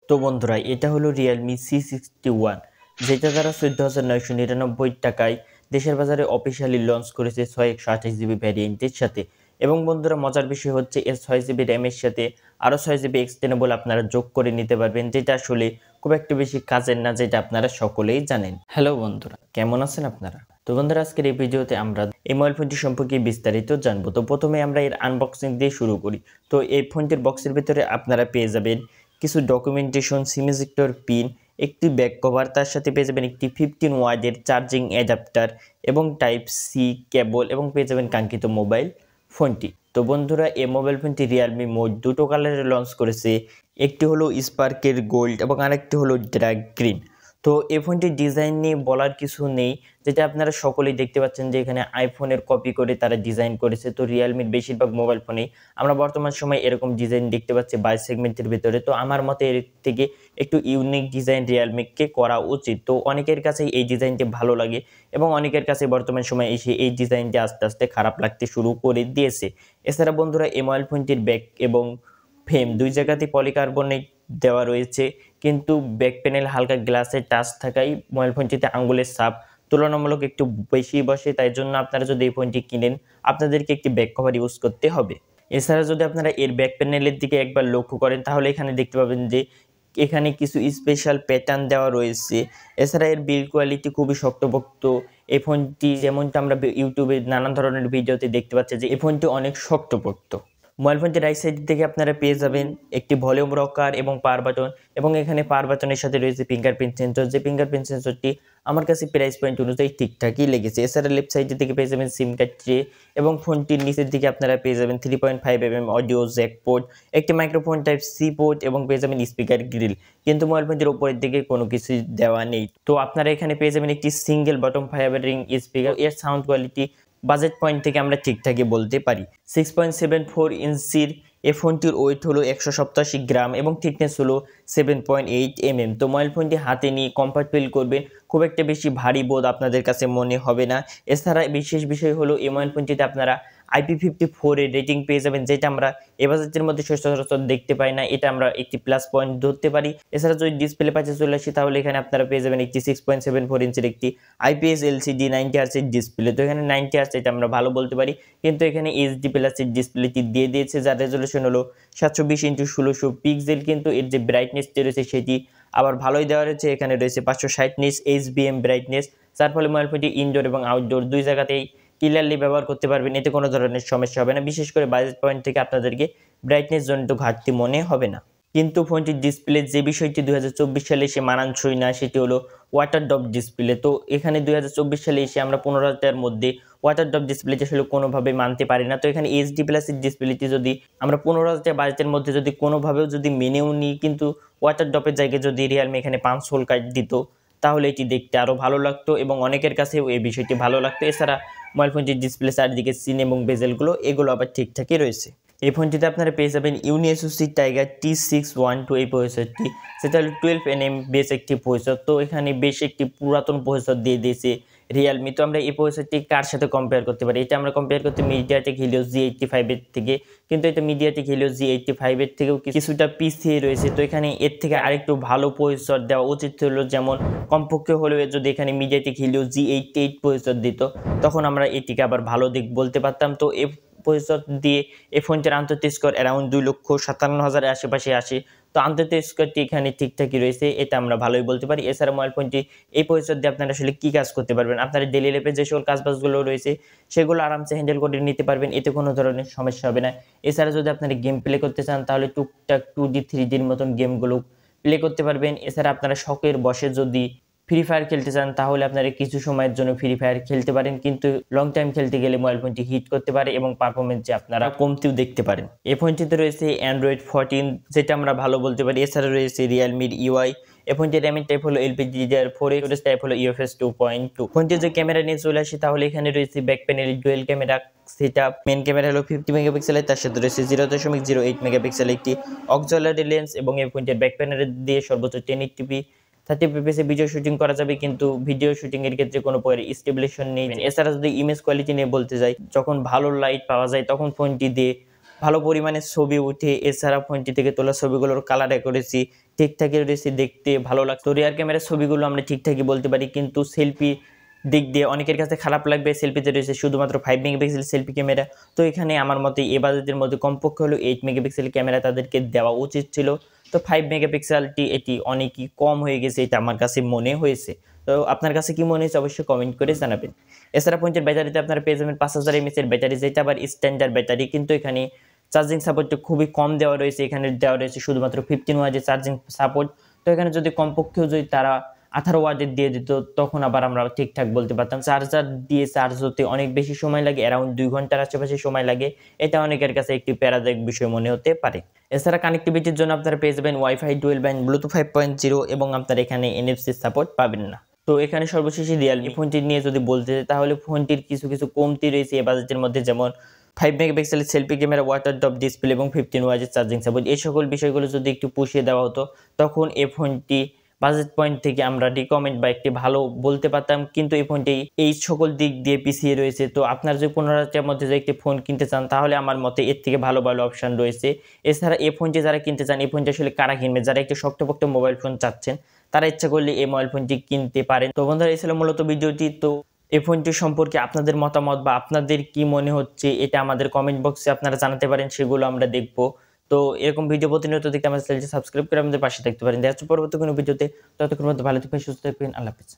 তো বন্ধুরা এটা হলো Realme C61 যেটা তারা 14,999 টাকায় দেশের বাজারে অফিসিয়ালি লঞ্চ করেছে 628GB ভ্যারিয়েন্টের সাথে। এবং বন্ধুরা মজার বিষয় হচ্ছে এর 6GB র্যামের সাথে আরও 6GB এক্সটেন্ডেবল আপনারা যোগ করে নিতে পারবেন, যেটা আসলে খুব একটা বেশি কাজের না, যেটা আপনারা সকলেই জানেন। হ্যালো বন্ধুরা, কেমন আছেন আপনারা? তো বন্ধুরা আজকের এই ভিডিওতে আমরা এই মোবাইল ফোনটি সম্পর্কে বিস্তারিত জানবো। তো প্রথমে আমরা এর আনবক্সিং দিয়ে শুরু করি। তো এই ফোনটির বক্সের ভিতরে আপনারা পেয়ে যাবেন কিছু ডকুমেন্টেশন, সিম ইজেক্টর পিন, একটি ব্যাক কভার, তার সাথে পেয়ে যাবেন একটি 15 ওয়াটের চার্জিং অ্যাডাপ্টার এবং টাইপ সি কেবল, এবং পেয়ে যাবেন কাঙ্ক্ষিত মোবাইল ফোনটি। তো বন্ধুরা এই মোবাইল ফোনটি রিয়েলমি মোট দুটো কালারে লঞ্চ করেছে, একটি হলো স্পার্কের গোল্ড এবং আরেকটি হলো ড্রাগ গ্রিন। তো এই ফোনটির ডিজাইন নিয়ে বলার কিছু নেই, যেটা আপনারা সকলেই দেখতে পাচ্ছেন যে এখানে আইফোনের কপি করে তারা ডিজাইন করেছে। তো রিয়েলমির বেশিরভাগ মোবাইল ফোনেই আমরা বর্তমান সময়ে এরকম ডিজাইন দেখতে পাচ্ছি 22 সেগমেন্টের ভিতরে। তো আমার মতে এর থেকে একটু ইউনিক ডিজাইন রিয়েলমিকে করা উচিত। তো অনেকের কাছে এই ডিজাইনটি ভালো লাগে এবং অনেকের কাছে বর্তমান সময়ে এসে এই ডিজাইনটি আস্তে আস্তে খারাপ লাগতে শুরু করে দিয়েছে। এছাড়া বন্ধুরা এই মোবাইল ফোনটির ব্যাক এবং ফ্রেম দুই জায়গাতেই পলিকার্বনেট দেওয়া রয়েছে, কিন্তু ব্যাক প্যানেল হালকা গ্লাসের টাচ থাকায় মোবাইল ফোনটিতে আঙ্গুলের ছাপ তুলনামূলক একটু বেশি বসে। তাই জন্য আপনারা যদি এই ফোনটি কিনেন আপনাদেরকে একটি ব্যাক কভার ইউজ করতে হবে। এছাড়া যদি আপনারা এর ব্যাক প্যানেলের দিকে একবার লক্ষ্য করেন তাহলে এখানে দেখতে পাবেন যে এখানে কিছু স্পেশাল প্যাটার্ন দেওয়া রয়েছে। এছাড়া এর বিল্ড কোয়ালিটি খুবই শক্তপোক্ত। এই ফোনটি যেমনটা আমরা ইউটিউবে নানান ধরনের ভিডিওতে দেখতে পাচ্ছি যে এই ফোনটি অনেক শক্তপোক্ত। মোবাইল ফোনটির রাইট সাইড থেকে আপনারা পেয়ে যাবেন একটি ভলিউম রকার এবং পাওয়ার বাটন, এবং এখানে পাওয়ার বাটনের সাথে রয়েছে ফিঙ্গারপ্রিন্ট সেন্সর, যে ফিঙ্গারপ্রিন্ট সেন্সরটি আমার কাছে প্রাইস পয়েন্ট অনুযায়ী ঠিকঠাকই লেগেছে। এছাড়া লেফট সাইডের দিকে পেয়ে যাবেন সিম কার্ড ট্রে, এবং ফোনটির নিচের দিকে আপনারা পেয়ে যাবেন 3.5mm অডিও জ্যাক পোর্ট, একটি মাইক্রোফোন টাইপ সি পোর্ট, এবং পেয়ে যাবেন স্পিকার গ্রিল। কিন্তু মোবাইল ফোনটির উপরের দিকে কোনো কিছু দেওয়া নেই। তো আপনারা এখানে পেয়ে যাবেন একটি single bottom fibre ring speaker. এর সাউন্ড কোয়ালিটি বাজেট পয়েন্ট থেকে আমরা ঠিকঠাকই বলতে পারি। 6.74 ইঞ্চির এই ফোনটির ওয়েট হলো 187 গ্রাম এবং থিকনেস হলো 7.8mm। তো মোবাইল ফোনটি হাতে নিয়ে কমফর্ট ফিল করবেন, খুব একটা বেশি ভারী বোধ আপনাদের কাছে মনে হবে না। এছাড়া বিশেষ বিষয় হলো এই মোবাইল ফোনটিতে আপনারা IP54 এর রেটিং পেয়ে যাবেন, যেটা আমরা এ বাজেটের মধ্যে সচরাচর দেখতে পাই না। এটা আমরা একটি প্লাস পয়েন্ট ধরতে পারি। এছাড়া যদি ডিসপ্লে পাশে চলে আসি তাহলে এখানে আপনারা পেয়ে যাবেন একটি 6.74 ইঞ্চির একটি IPS LCD 90 হার্টজের ডিসপ্লে। তো এখানে 90 হার্টজ, এটা আমরা ভালো বলতে পারি, কিন্তু এখানে HD প্লাসের ডিসপ্লেটি দিয়ে দিয়েছে, যার রেজলিউশন হলো 720x1600 পিক্সেল। কিন্তু এর যে ব্রাইটনেসটি রয়েছে সেটি আবার ভালোই দেওয়া রয়েছে। এখানে রয়েছে 560 নিটস HBM ব্রাইটনেস, যার ফলে মোবাইল ফোনটি ইনডোর এবং আউটডোর দুই জায়গাতেই ক্লিয়ারলি ব্যবহার করতে পারবেন। এতে কোনো ধরনের সমস্যা হবে না। বিশেষ করে বাজেট পয়েন্ট থেকে আপনাদেরকে ব্রাইটনেস জনিত ঘাটতি মনে হবে না। কিন্তু ফোনটির ডিসপ্লে যে বিষয়টি 2024 সালে এসে মানানসই না, সেটি হলো ওয়াটার ড্রপ ডিসপ্লে। তো এখানে 2024 সালে এসে আমরা 15,000 টাকার মধ্যে ওয়াটার ড্রপ ডিসপ্লেটি আসলে কোনোভাবে মানতে পারি না। তো এখানে HD প্লাসের ডিসপ্লেটি যদি আমরা 15,000 টাকা বাজেটের মধ্যে যদি কোনোভাবেও যদি মেনেও নিই, কিন্তু ওয়াটার ড্রপের জায়গায় যদি রিয়েলমি এখানে 5 হোল কার্ড দিত তাহলে এটি দেখতে আরও ভালো লাগতো এবং অনেকের কাছেও এই বিষয়টি ভালো লাগতো। এছাড়া মোবাইল ফোনটির ডিসপ্লে চারদিকে সিন এবং বেজেলগুলো এগুলো আবার ঠিকঠাকই রয়েছে। এই ফোনটিতে আপনারা পেয়ে যাবেন ইউনিএসওসি টাইগার T612 এই প্রসেসরটি, সেটা হলো 12nm বেস একটি প্রসেসর। তো এখানে বেশ একটি পুরাতন প্রসেসর দিয়ে দিয়েছে রিয়েলমি। তো আমরা এই প্রসেসরটি কার সাথে কম্পেয়ার করতে পারি? এটা আমরা কম্পেয়ার করতে মিডিয়াটেক হিলিও G85 এর থেকে, কিন্তু এটা মিডিয়াটেক হিলিও G85 এর থেকেও কিছুটা পিছিয়ে রয়েছে। তো এখানে এর থেকে আরেকটু ভালো প্রসেসর দেওয়া উচিত হলো, যেমন কমপক্ষে হলেও যদি এখানে মিডিয়াটেক হিলিও G88 প্রসেসর দিত তখন আমরা এটিকে আবার ভালো দিক বলতে পারতাম। তো এই প্রসেসর দিয়ে এই ফোনটির আন্তর্জাতিক স্কোর অ্যারাউন্ড 2,57,000-এর আশেপাশে আসে। তো আন্তর্জাতিক স্কোরটি এখানে ঠিকঠাকই রয়েছে, এটা আমরা ভালোই বলতে পারি। এছাড়া মোবাইল ফোনটি এই প্রসেসর দিয়ে আপনারা আসলে কী কাজ করতে পারবেন? আপনারা ডেইলি লাইফে যে সকল কাজবাজগুলো রয়েছে সেগুলো আরামসে হ্যান্ডেল করে নিতে পারবেন, এতে কোনো ধরনের সমস্যা হবে না। এছাড়া যদি আপনারা গেম প্লে করতে চান তাহলে টুকটাক 2D 3Dর মতন গেমগুলো প্লে করতে পারবেন। এছাড়া আপনারা শখের বসে যদি ফ্রি ফায়ার খেলতে চান তাহলে আপনারা কিছু সময়ের জন্য ফ্রি ফায়ার খেলতে পারেন, কিন্তু লং টাইম খেলতে গেলে মোবাইল ফোনটি হিট করতে পারে এবং পারফরমেন্সে আপনারা কমতিও দেখতে পারেন। এই ফোনটিতে রয়েছে Android 14, যেটা আমরা ভালো বলতে পারি। এছাড়া রয়েছে রিয়েলমির UI। এই ফোনটির র্যামের টাইপ হলো LPDDR4, স্টোরেজ টাইপ হলো UFS 2.2। ফোনটির যে ক্যামেরা নিয়ে চলে আসি তাহলে এখানে রয়েছে back panel dual camera setup. Main camera হলো 50 মেগাপিক্সেলের, তার সাথে রয়েছে 0.08 মেগাপিক্সেলের একটি অক্সিলারি লেন্স, এবং এই ফোনটির ব্যাক প্যানেল দিয়ে সর্বোচ্চ 1080p 30 fps ভিডিও শুটিং করা যাবে, কিন্তু ভিডিও শুটিং এর ক্ষেত্রে কোনো প্রকার স্টেবিলাইজেশন নেই। এছাড়া যদি ইমেজ কোয়ালিটি নিয়ে বলতে যাই, যখন ভালো লাইট পাওয়া যায় তখন ফোনটি দিয়ে ভালো পরিমাণে ছবি উঠে। এছাড়া ফোনটি থেকে তোলা ছবিগুলোর কালার অ্যাকুরেসি ঠিকঠাকই রয়েছে, দেখতে ভালো লাগতো। রিয়ার ক্যামেরার ছবিগুলো আমরা ঠিকঠাকই বলতে পারি, কিন্তু সেলফি দিক দিয়ে অনেকের কাছে খারাপ লাগবে। সেলফিতে রয়েছে শুধুমাত্র 5 মেগাপিক্সেল সেলফি ক্যামেরা। তো এখানে আমার মতে এ বাজেটের মধ্যে কমপক্ষে হলো 8 মেগাপিক্সেল ক্যামেরা তাদেরকে দেওয়া উচিত ছিল। তো 5 মেগাপিক্সেলটি এটি অনেকই কম হয়ে গেছে, এটা আমার কাছে মনে হয়েছে। তো আপনার কাছে কি মনে হয়েছে অবশ্যই কমেন্ট করে জানাবেন। এছাড়া ফোনটির ব্যাটারিতে আপনারা পেয়ে যাবেন 5000 এমএএচ ব্যাটারি, যেটা আবার স্ট্যান্ডার্ড ব্যাটারি, কিন্তু এখানে চার্জিং সাপোর্টটা খুবই কম দেওয়া রয়েছে। এখানে দেওয়া রয়েছে শুধুমাত্র 15 ওয়াটের চার্জিং সাপোর্ট। তো এখানে যদি কমপক্ষেও যদি তারা 18 ওয়াটের দিয়ে দিত, তখন আবার আমরা ঠিকঠাক বলতে পারতাম। চার্জার দিয়ে চার্জ হতে অনেক বেশি সময় লাগে, অ্যারাউন্ড 2 ঘন্টার আশেপাশে সময় লাগে। এটা অনেকের কাছে একটি প্যারাদায়ক বিষয় মনে হতে পারে। এছাড়া কানেক্টিভিটির জন্য আপনারা পেয়ে যাবেন ওয়াইফাই ডুয়েল ব্যান্ড, ব্লুটুথ 5.0 এবং আপনারা এখানে এনএফসি সাপোর্ট পাবেন না। তো এখানে সর্বশেষে রিয়েলমি ফোনটি নিয়ে যদি বলতে চাই, তাহলে ফোনটির কিছু কিছু কমতি রয়েছে এই বাজেটের মধ্যে, যেমন 5 মেগাপিক্সেলের selfie camera, water drop display এবং 15 ওয়াটের চার্জিং সাপোর্ট। এই সকল বিষয়গুলো যদি একটু পুষিয়ে দেওয়া হতো, তখন এই ফোনটি বাজেট পয়েন্ট থেকে আমরা রিকমেন্ড বা একটি ভালো বলতে পারতাম। কিন্তু এই ফোনটি এই সকল দিক দিয়ে পিছিয়ে রয়েছে। তো আপনার যদি 15,000 মধ্যে যে একটি ফোন কিনতে চান, তাহলে আমার মতে এর থেকে ভালো ভালো অপশন রয়েছে। এছাড়া এই ফোনটি যারা কিনতে চান, এই ফোনটি আসলে কারা কিনবে, যারা একটি শক্তপোক্ত মোবাইল ফোন চাচ্ছেন, তারা ইচ্ছা করলে এই মোবাইল ফোনটি কিনতে পারেন। তো বন্ধুরা, এই ছিল মূলত ভিডিওটি। তো এই ফোনটি সম্পর্কে আপনাদের মতামত বা আপনাদের কি মনে হচ্ছে, এটা আমাদের কমেন্ট বক্সে আপনারা জানাতে পারেন, সেগুলো আমরা দেখব। তো এরকম ভিডিও প্রতিনিয়ত দেখতে আমাদের চ্যানেলটি সাবস্ক্রাইব করে আমাদের পাশে থাকতে পারেন। দেখা হচ্ছে পরবর্তী কোনো ভিডিওতে। ততক্ষণ মধ্যে ভালো থাকবেন, সুস্থ থাকবেন। আল্লাহ হাফেজ।